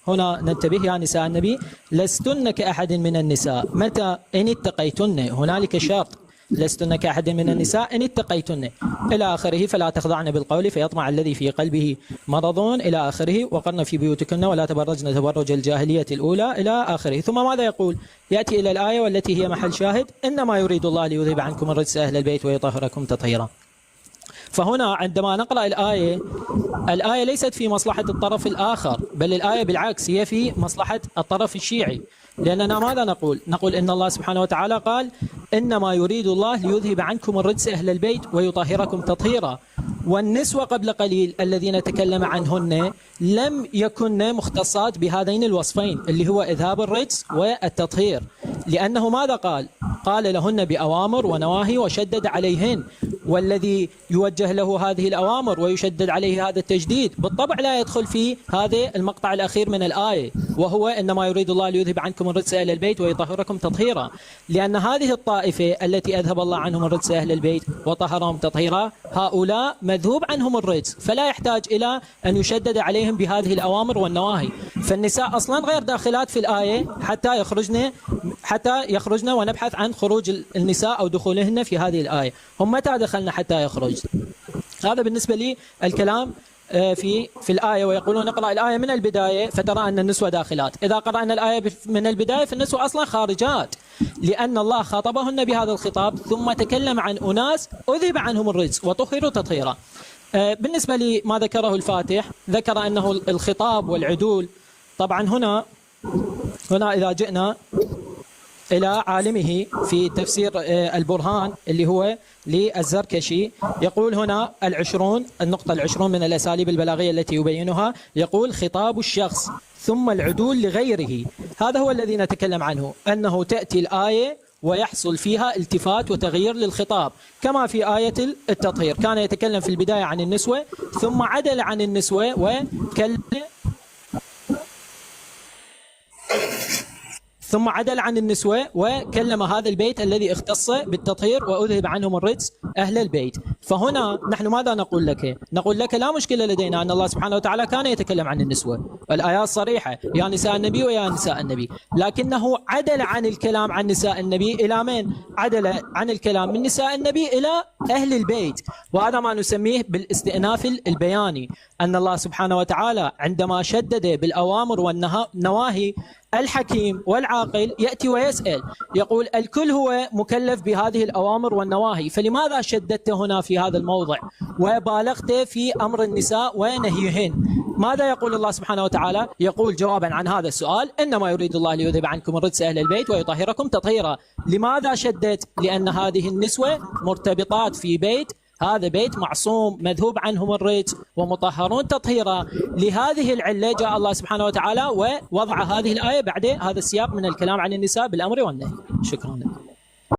هنا ننتبه يا نساء النبي لستن كأحد من النساء، متى؟ إن اتقيتن، هنالك شرط، لستن كأحد من النساء إن اتقيتن إلى آخره، فلا تخضعن بالقول فيطمع الذي في قلبه مرض إلى آخره، وقرن في بيوتكن ولا تبرجن تبرج الجاهلية الأولى إلى آخره. ثم ماذا يقول؟ يأتي إلى الآية والتي هي محل شاهد: إنما يريد الله ليذهب عنكم الرجس أهل البيت ويطهركم تطهيرا. فهنا عندما نقرأ الآية ليست في مصلحة الطرف الآخر، بل الآية بالعكس هي في مصلحة الطرف الشيعي. لأننا ماذا نقول؟ نقول إن الله سبحانه وتعالى قال: إنما يريد الله ليذهب عنكم الرجس أهل البيت ويطهركم تطهيرا. والنسوة قبل قليل الذين تكلم عنهن لم يكن مختصات بهذين الوصفين اللي هو إذهاب الرجس والتطهير، لأنه ماذا قال؟ قال لهن بأوامر ونواهي وشدد عليهن، والذي يوجه له هذه الأوامر ويشدد عليه هذا التجديد بالطبع لا يدخل في هذا المقطع الأخير من الآية، وهو إنما يريد الله ليذهب عنكم الرجس أهل البيت ويطهركم تطهيرا. لأن هذه الطائفة التي أذهب الله عنهم الرجس أهل البيت وطهرهم تطهيرا هؤلاء مذهوب عنهم الرجس، فلا يحتاج إلى أن يشدد عليهم بهذه الأوامر والنواهي. فالنساء أصلا غير داخلات في الآية حتى يخرجن ونبحث عن خروج النساء أو دخولهن في هذه الآية. هم متى دخلنا حتى يخرج؟ هذا بالنسبة لي الكلام في الآية. ويقولون نقرأ الآية من البداية فترى أن النسوة داخلات. إذا قرأنا الآية من البداية فالنسوة أصلا خارجات، لأن الله خاطبهن بهذا الخطاب ثم تكلم عن أناس أذهب عنهم الرجس وطهروا تطهيرا. بالنسبة لما ذكره الفاتح، ذكر أنه الخطاب والعدول. طبعا هنا إذا جئنا إلى عالمه في تفسير البرهان اللي هو للزركشي، يقول هنا النقطة 20 من الأساليب البلاغية التي يبينها، يقول: خطاب الشخص ثم العدول لغيره. هذا هو الذي نتكلم عنه، أنه تأتي الآية ويحصل فيها التفات وتغيير للخطاب، كما في آية التطهير كان يتكلم في البداية عن النسوة ثم عدل عن النسوة وكلم هذا البيت الذي اختص بالتطهير وأذهب عنهم الرجس أهل البيت. فهنا نحن ماذا نقول لك؟ نقول لك لا مشكلة لدينا أن الله سبحانه وتعالى كان يتكلم عن النسوة، الآيات صريحة: يا نساء النبي ويا نساء النبي، لكنه عدل عن الكلام عن نساء النبي إلى من؟ عدل عن الكلام من نساء النبي إلى أهل البيت. وهذا ما نسميه بالاستئناف البياني، أن الله سبحانه وتعالى عندما شدد بالأوامر والنواهي الحكيم والعاقل يأتي ويسأل، يقول: الكل هو مكلف بهذه الأوامر والنواهي، فلماذا شددت هنا في هذا الموضع وبالغت في أمر النساء ونهيهن؟ ماذا يقول الله سبحانه وتعالى؟ يقول جوابا عن هذا السؤال: إنما يريد الله ليذهب عنكم الرجس أهل البيت ويطهركم تطهيرا. لماذا شددت؟ لأن هذه النسوة مرتبطات في بيت، هذا بيت معصوم مذهوب عنهم الرجس ومطهرون تطهيرا. لهذه العلة جاء الله سبحانه وتعالى ووضع هذه الآية بعد هذا السياق من الكلام عن النساء بالأمر والنهي. شكرا لك.